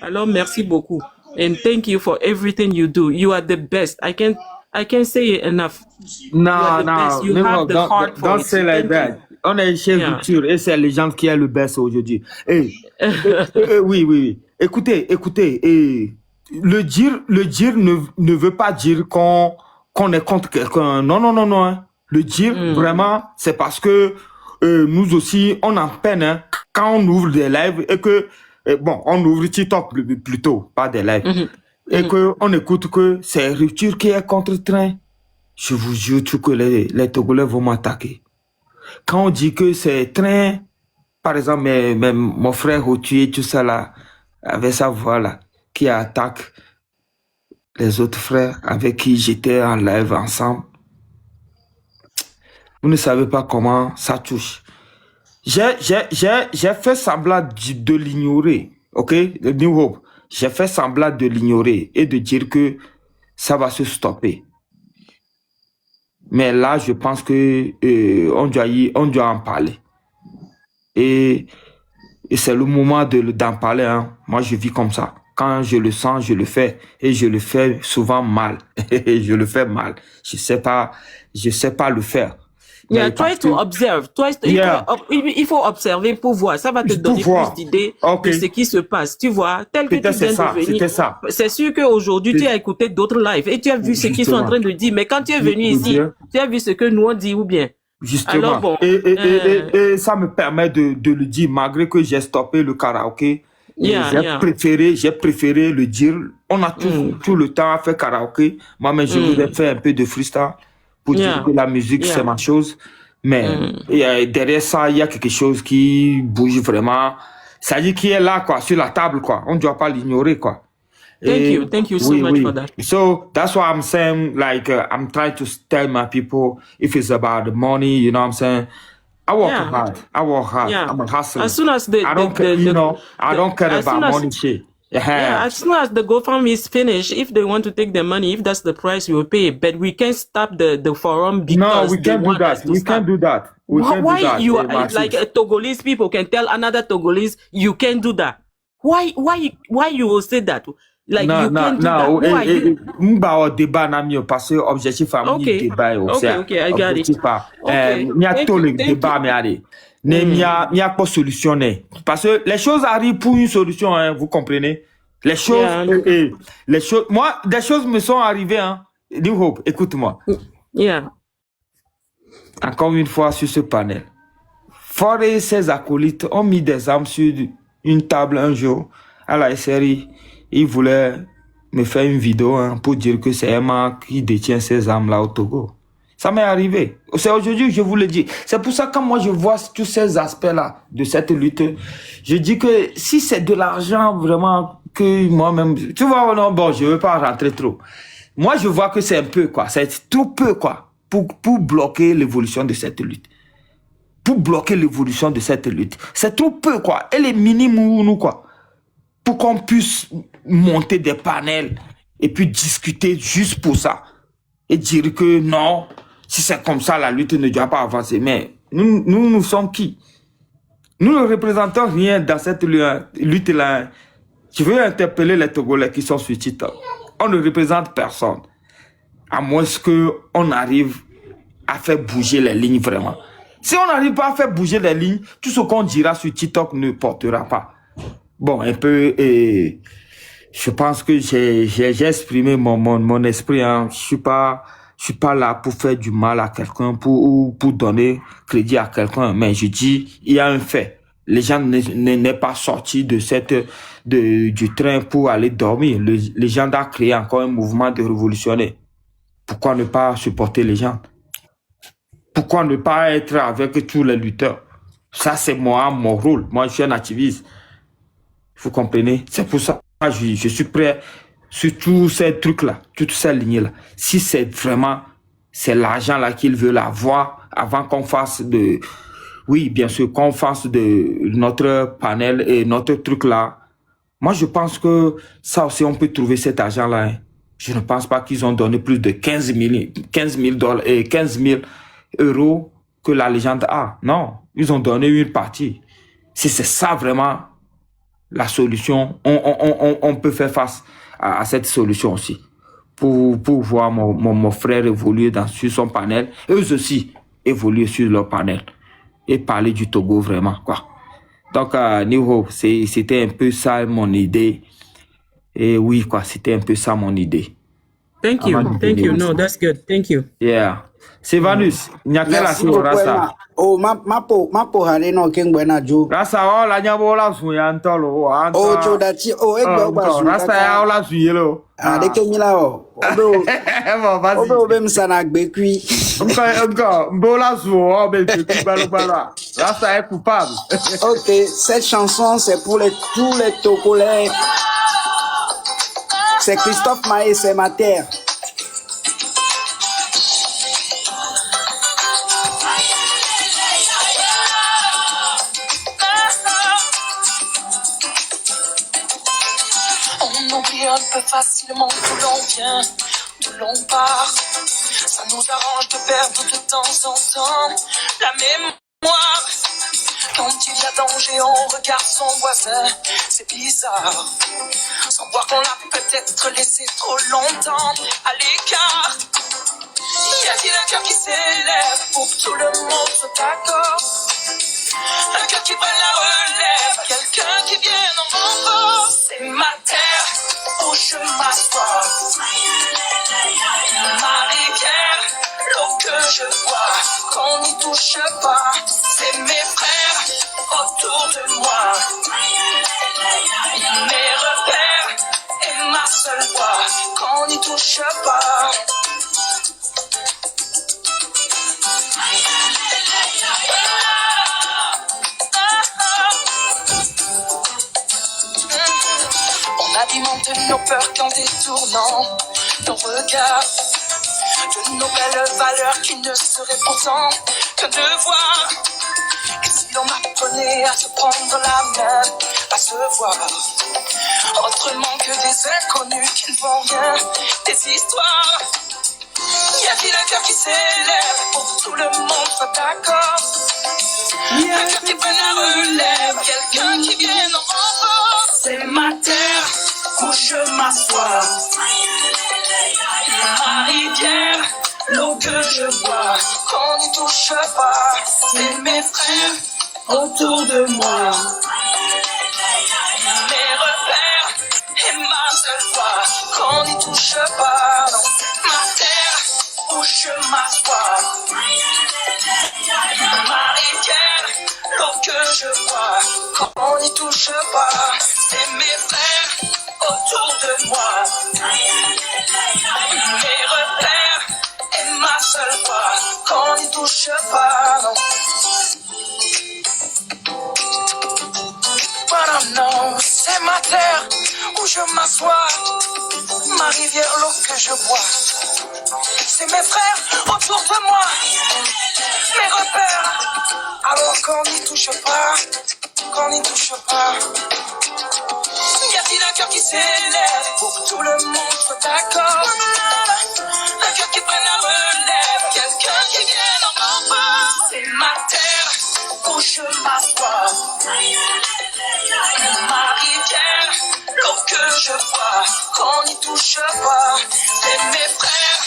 Alors, merci beaucoup. And thank you for everything you do. You are the best. I can't say it enough. You are Non, the best. non, You have Nemo, the heart for don't it. say like Thank you. that. On est chez Yeah. Rupture et c'est les gens qui est le best aujourd'hui. Oui, oui, oui. Écoutez, écoutez, le dire ne veut pas dire qu'on est contre quelqu'un. Non, non, non, non, hein. Le dire, vraiment, c'est parce que nous aussi, on en peine, hein, quand on ouvre des lives et que, bon, on ouvre TikTok plutôt, pas des lives, et que on écoute que c'est Rupture qui est contre train. Je vous jure tout que les Togolais vont m'attaquer. Quand on dit que c'est train, par exemple, mon frère Routier, tout ça là, avec sa voix là, qui attaque les autres frères avec qui j'étais en live ensemble, vous ne savez pas comment ça touche. J'ai fait semblant de l'ignorer, ok? Le New Hope. J'ai fait semblant de l'ignorer et de dire que ça va se stopper. Mais là, je pense que on doit en parler. Et c'est le moment d'en parler. Hein. Moi, je vis comme ça. Quand je le sens, je le fais. Et je le fais souvent mal. Je le fais mal. Je sais pas le faire. Yeah, try to observe. Yeah. Il faut observer pour voir. Ça va te Pour donner voir. plus d'idées Ok. de ce qui se passe. Tu vois, tel que tu Peut-être c'est viens ça. de venir. C'était ça. C'est sûr qu'aujourd'hui, tu as écouté d'autres lives et tu as vu ce qu'ils sont en train de dire. Mais quand tu es venu ici, tu as vu ce que nous on dit ou bien. Justement. Alors bon. Et ça me permet de le dire, malgré que j'ai stoppé le karaoké. J'ai préféré le dire. On a tout le temps à faire karaoké. Moi-même, je voulais faire un peu de freestyle pour dire que la musique, c'est ma chose. Mais derrière ça, il y a quelque chose qui bouge vraiment. Ça dit qui est là, quoi, sur la table, quoi. On ne doit pas l'ignorer, quoi. Thank you so much for that. So that's why I'm saying, like, I'm trying to tell my people, if it's about the money, you know what I'm saying? I work hard. Yeah. I'm a hustler. As soon as I don't care about money shit. As soon as the GoFundMe is finished, if they want to take the money, if that's the price, we will pay. But we can't stop the forum because we can't do that. We can't do that. Why you like Togolese people can tell another Togolese you can't do that? Why you will say that? Like you can't do that. Who are you? M'ba débat na mi parce que objectif famille débat okay, I got it. Mi a tout le débat mais allez. Mi a pas solution parce que les choses arrivent pour une solution hein, vous comprenez? Les choses moi des choses me sont arrivées hein. New Hope, écoute-moi. Yeah. Encore une fois sur ce panel. Ford et ses acolytes ont mis des armes sur une table un jour à la SRI. Ils voulaient me faire une vidéo hein, pour dire que c'est Emma qui détient ces armes-là au Togo. Ça m'est arrivé. C'est aujourd'hui que je vous le dis. C'est pour ça que quand moi je vois tous ces aspects-là de cette lutte, je dis que si c'est de l'argent vraiment que moi-même... Tu vois, non, bon, je ne veux pas rentrer trop. Moi, je vois que c'est un peu, quoi. C'est trop peu, quoi, pour bloquer l'évolution de cette lutte. Pour bloquer l'évolution de cette lutte. C'est trop peu, quoi. Elle est minime, quoi. Pour qu'on puisse monter des panels et puis discuter juste pour ça. Et dire que non, si c'est comme ça, la lutte ne doit pas avancer. Mais nous sommes qui? Nous ne représentons rien dans cette lutte-là. Je veux interpeller les Togolais qui sont sur TikTok. On ne représente personne. À moins qu'on arrive à faire bouger les lignes vraiment. Si on n'arrive pas à faire bouger les lignes, tout ce qu'on dira sur TikTok ne portera pas. Bon, un peu, je pense que j'ai exprimé mon esprit. Hein. Je suis pas là pour faire du mal à quelqu'un, pour donner crédit à quelqu'un. Mais je dis, il y a un fait. Les gens n'est pas sortis du train pour aller dormir. Les gens doivent créer encore un mouvement de révolutionnaire. Pourquoi ne pas supporter les gens? Pourquoi ne pas être avec tous les lutteurs? Ça, c'est mon rôle. Moi, je suis un activiste. Vous comprenez? C'est pour ça que je suis prêt sur tous ces trucs-là, toutes ces lignes-là. Si c'est vraiment, c'est l'argent-là qu'ils veulent avoir avant qu'on fasse oui, bien sûr, qu'on fasse de notre panel et notre truc-là. Moi, je pense que ça aussi, on peut trouver cet argent-là. Hein. Je ne pense pas qu'ils ont donné plus de 15 000 euros que la légende a. Non, ils ont donné une partie. Si c'est ça vraiment la solution, on peut faire face à cette solution aussi. Pour voir mon frère évoluer sur son panel, eux aussi évoluer sur leur panel et parler du Togo vraiment, quoi. Donc, New Hope, c'était un peu ça mon idée. Et oui, quoi, c'était un peu ça mon idée. Thank you. No, that's good. Thank you. Yeah. Sylvanus, il n'y a qu'à la Rasta. Oh, ma hare no kengwena jo. Rasta, oh, la nyabo la suya antolo. Oh, chodachi, oh, Rasta ya la suyelo. Ah, de kenyila o. Bon, vas-y. Obe msana gbekui. Encore, mbola suo, Rasta est coupable. Ok, cette chanson, c'est pour tous les Togolais. C'est Christophe Maé, c'est ma terre. On oublie un peu facilement d'où l'on vient, d'où l'on part. Ça nous arrange de perdre de temps en temps la mémoire. Quand il y a danger, on regarde son voisin, c'est bizarre. Sans voir qu'on l'a peut-être laissé trop longtemps à l'écart. Y a-t-il un cœur qui s'élève pour que tout le monde soit d'accord? Un cœur qui prenne la relève, quelqu'un qui vienne en renfort. C'est ma terre où je m'assois. Ma rivière, l'eau que je bois, qu'on n'y touche pas. C'est mes frères autour de moi. Mes repères et ma seule voix, qu'on n'y touche pas. On alimente nos peurs qu'en détournant nos regards de nos belles valeurs qui ne seraient pourtant qu'un devoir. Et si l'on apprenait à se prendre la main, à se voir autrement que des inconnus qui ne font rien, des histoires. Y a-t-il un cœur qui s'élève pour que tout le monde soit d'accord? Un cœur qui prenne la relève, quelqu'un qui vienne en renfort. C'est ma terre où je m'assois. Ma rivière, l'eau que je bois, qu'on n'y touche pas. C'est mes frères autour de moi. Mes repères et ma seule voix, qu'on n'y touche pas. Non, ma terre où je m'assois. Ma rivière, l'eau que je bois, qu'on n'y touche pas. C'est mes frères autour de moi. Mes repères et ma seule voix, qu'on n'y touche pas. Non. Non, c'est ma terre où je m'assois, ma rivière, l'eau que je bois. C'est mes frères autour de moi, mes repères. Alors qu'on n'y touche pas, qu'on n'y touche pas. Y a-t-il un cœur qui s'élève pour que tout le monde soit d'accord? Un cœur qui prenne la relève, quelqu'un qui vienne en renfort. C'est ma terre où je m'assois. Ma rivière, l'eau que je bois, qu'on n'y touche pas. C'est mes frères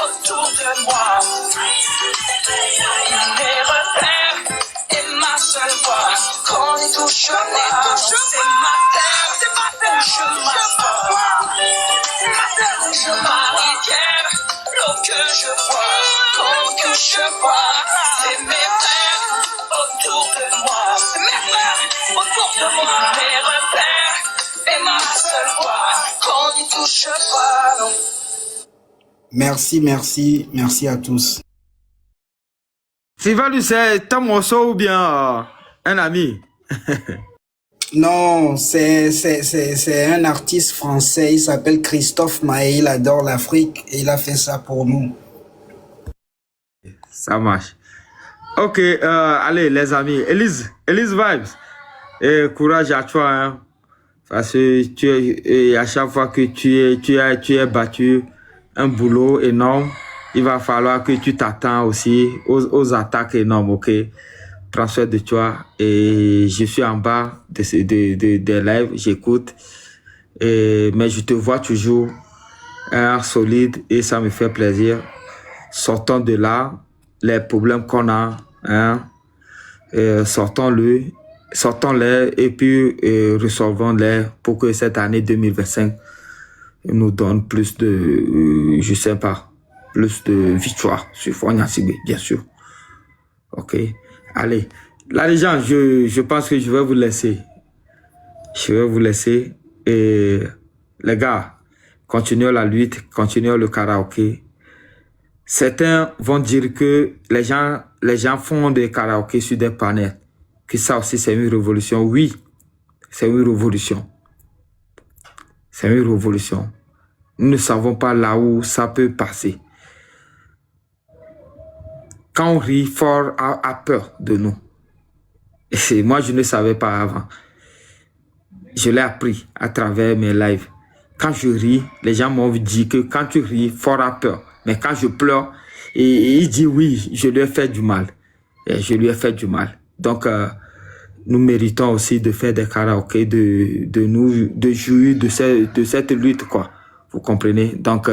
autour de moi. Mes repères et ma seule voix, qu'on n'y touche pas. C'est ma terre où je m'assois. Ma rivière, l'eau que je bois, qu'on n'y touche pas. C'est mes frères autour de moi. C'est mes frères autour de moi. Mes repères et ma seule voix, qu'on n'y touche pas. Non. Merci à tous. Sylvanus, c'est un morceau ou bien un ami? Non, c'est un artiste français, il s'appelle Christophe Maé, il adore l'Afrique et il a fait ça pour nous. Ça marche. Ok, allez les amis, Elise Vibes, et courage à toi, hein, parce que à chaque fois que tu es battu un boulot énorme, il va falloir que tu t'attends aussi aux attaques énormes, ok? transfert de toi et je suis en bas des lives, j'écoute. Mais je te vois toujours solide et ça me fait plaisir. Sortons de là, les problèmes qu'on a, hein, sortons-les et puis résolvons-les pour que cette année 2025 nous donne plus de, je sais pas, plus de victoires sur Fogna Sigbe, bien sûr. Ok, allez. Là, les gens, je pense que je vais vous laisser. Je vais vous laisser. Et les gars, continuez la lutte, continuez le karaoké. Certains vont dire que les gens font des karaokés sur des panels. Que ça aussi, c'est une révolution. Oui, c'est une révolution. C'est une révolution. Nous ne savons pas là où ça peut passer. Quand on rit, fort a peur de nous. Et moi, je ne savais pas avant. Je l'ai appris à travers mes lives. Quand je ris, les gens m'ont dit que quand tu ris, fort a peur. Mais quand je pleure, et il dit oui, je lui ai fait du mal. Et je lui ai fait du mal. Donc, nous méritons aussi de faire des karaokés, de jouir de cette lutte, quoi. Vous comprenez? Donc,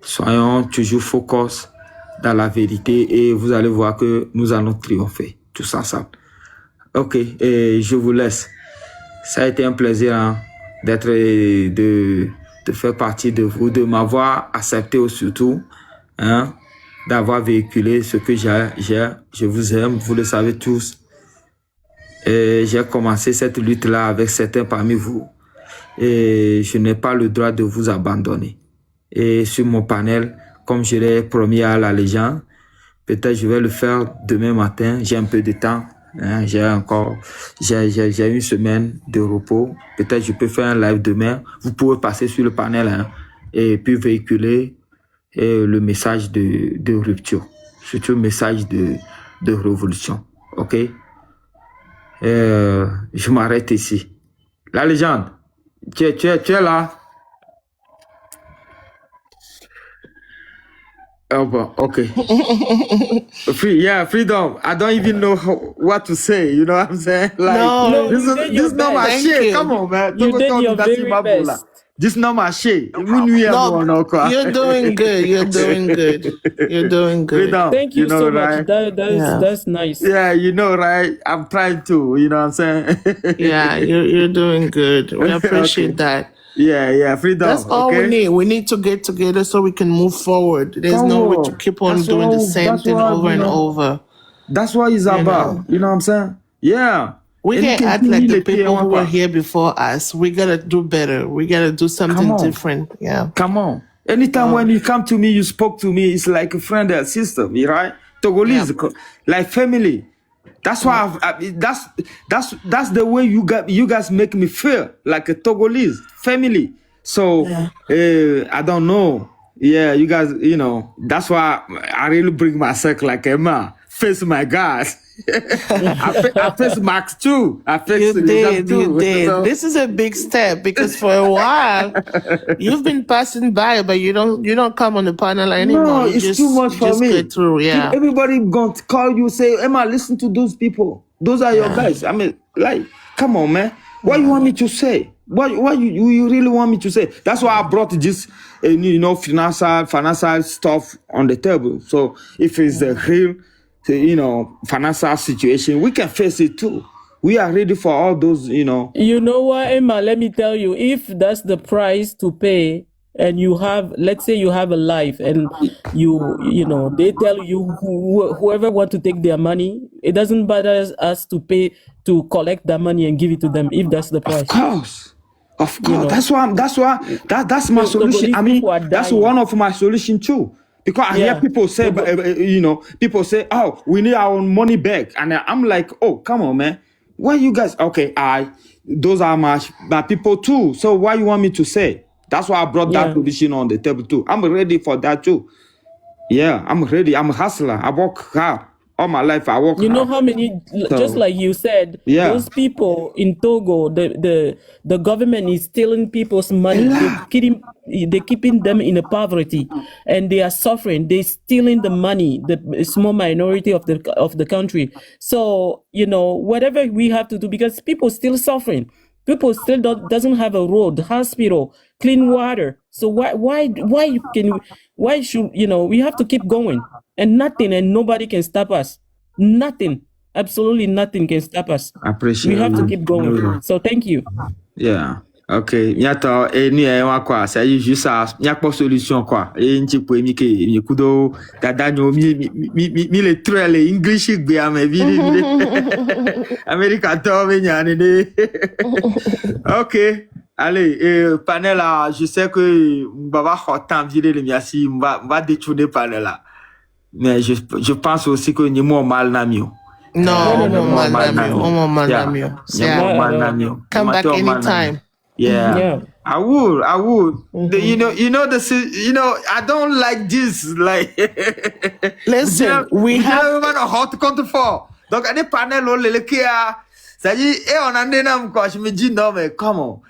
soyons toujours focus dans la vérité et vous allez voir que nous allons triompher tous ensemble. Ok, et je vous laisse. Ça a été un plaisir hein, de faire partie de vous, de m'avoir accepté surtout, hein, d'avoir véhiculé ce que j'ai. Je vous aime, vous le savez tous. Et j'ai commencé cette lutte-là avec certains parmi vous. Et je n'ai pas le droit de vous abandonner. Et sur mon panel, comme je l'ai promis à la légende, peut-être je vais le faire demain matin. J'ai un peu de temps. Hein, j'ai une semaine de repos. Peut-être je peux faire un live demain. Vous pouvez passer sur le panel hein, et puis véhiculer le message de rupture. Surtout le message de révolution. Ok? Je m'arrête ici. La légende, tu es là? Oh, bon, okay. Freedom. I don't even know what to say. You know what I'm saying? Like, No, this is not my shit. Come on, man. You did your very best. This is not my shit. No, you're doing good. You're doing good. You're doing good. Freedom, Thank you so right? much. That's nice. Yeah, you know, right? I'm trying to. You know what I'm saying? Yeah, you're doing good. We appreciate that. Yeah, freedom. That's all we need. We need to get together so we can move forward. There's no way to keep on doing the same thing over and over. That's what it's about. You know what I'm saying? Yeah. We can't act like the people who were here before us. We gotta do better. We gotta do something different. Yeah. Come on. Anytime when you come to me, you spoke to me, it's like a friend or sister, right? Togolese, like family. That's why that's the way you guys make me feel like a Togolese family. So I don't know. Yeah, you guys, you know, that's why I really bring myself like a man, face my guys. I face Max too. I face You did. So, This is a big step because for a while you've been passing by, but you don't come on the panel anymore. no, You it's too much for just me. get through. Yeah. Everybody going to call you, say, Emma, listen to those people. Those are your guys. I mean, like, come on, man. What you want me to say? What you really want me to say? That's why I brought this, you know, financial stuff on the table. So if it's a real, you know, financial situation, we can face it too. We are ready for all those, you know. You know what, Emma, let me tell you, if that's the price to pay and you have, let's say you have a life and you know, they tell you whoever want to take their money, it doesn't bother us to pay, to collect that money and give it to them if that's the price. Of course. You know, that's my solution. I mean, that's one of my solution too. Because I hear people say, you know, people say, oh, we need our money back. And I'm like, oh, come on, man. Why you guys? Okay, those are my people too. So why you want me to say? That's why I brought that position on the table too. I'm ready for that too. Yeah, I'm ready. I'm a hustler. I work hard. all my life I work You know hard. how many, just So, like you said, yeah. those people in Togo, the government is stealing people's money. They're keeping them in a poverty, and they are suffering. They're stealing the money, the small minority of the country. So, whatever we have to do, because people still suffering. People still doesn't have a road, hospital, clean water. So why should, we have to keep going, and nobody can stop us. Nothing, absolutely nothing can stop us. Appreciate We have to it. keep going. So thank you. Yeah. Ok. Miato ni quoi. Ça y est juste ça. N'y a pas solution quoi. Et un petit peu mi kudo dadanyo mi le truelle English gbe ame vidi. America to me nyane. Ok. Allez, panel là, je sais que on va avoir temps virer le miasi, on va détourner panel là. Mais je pense aussi que ni moi mal namio. No, No. mal namio. Come back anytime. Yeah. I would. You know, I don't like this. Like, Listen, we have a hot contre-fort. Donc, des panels, ça dit, et on en est quoi. Je me dis, non, mais comment?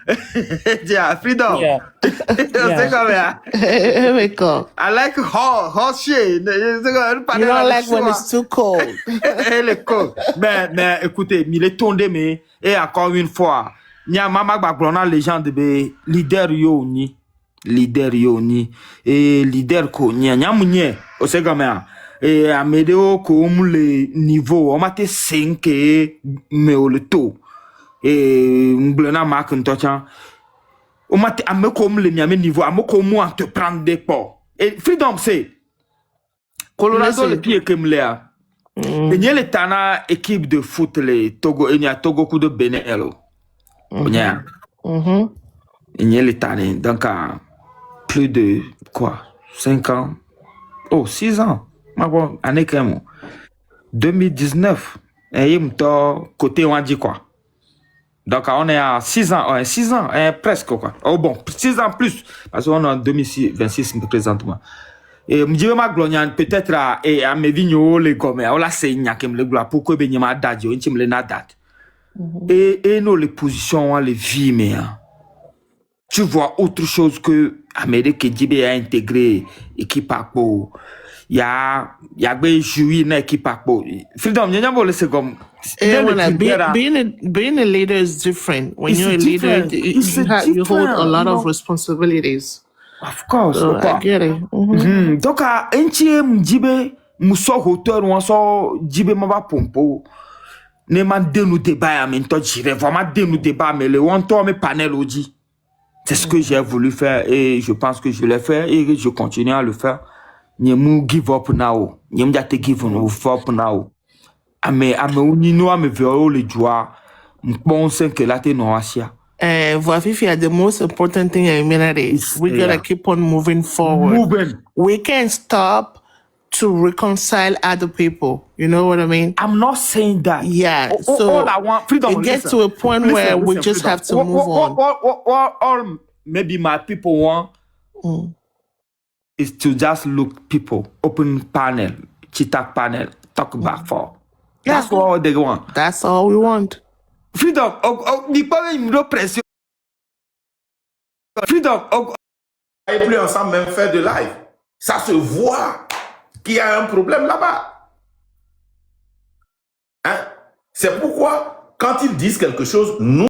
Freedom. Yeah. C'est comme ça. here we go. I like hot shit. You don't like when it's too cold. Elle est cool. Mais écoutez, il est tombé, mais, et encore une fois, nya mama gbagbona légende be leader yo ni et leader ko nya munye o se gamea et amedeo ko le niveau o mate 5 me o le to et mblena mark ntochan o mate ameko le miame niveau ameko mu entreprendre des ports et Freedom c'est Colorado le pied que mlea et nye le tana équipe de foot le Togo et nya Togo coup de Benelo. Yeah. Il y a l'état, donc plus de quoi 5 ans, 6 ans, année quand même 2019 et côté on dit quoi, donc on est à 6 ans, presque quoi, 6 ans plus parce qu'on est en 2026 présentement et me dit ma gloire peut-être à mes vignes les comme on la c'est le gloire pour que ben ma date yo intim le na date. Et nous, les positions, les vies, mais tu vois autre chose que Amérique et Djibé a intégré équipe à Pau. Il y a joué une équipe à Pau. Freedom, il y a un comme. Being a leader is different. When you're a leader, you hold a lot of responsibilities. Of course. So I get it. Donc, un tiers Djibé, mousso hauteur, ou un sort Djibé m'a pompo. Ne m'a dénou débat, mais j'irai vraiment dénou débat, mais le one tour, mes panels dit. C'est ce que j'ai voulu faire et je pense que je l'ai fait et je continue à le faire. N'y give up now. N'y m'a te give up now. Ame unino ame vero le joie. M'pense que là t'es non asia. Voafifi, the most important thing in humanity is we gotta keep on moving forward. We can't stop to reconcile other people. You know what I mean? I'm not saying that. Yeah. So all I want, Freedom, it gets to a point where we just have to move on. All maybe my people want is to just look people, open panel, chitak panel, talk back for. That's all they want. That's all we want. Freedom, Freedom, Et plus ensemble même faire de live. Ça se voit qu'il y a un problème là-bas. Hein? C'est pourquoi, quand ils disent quelque chose, nous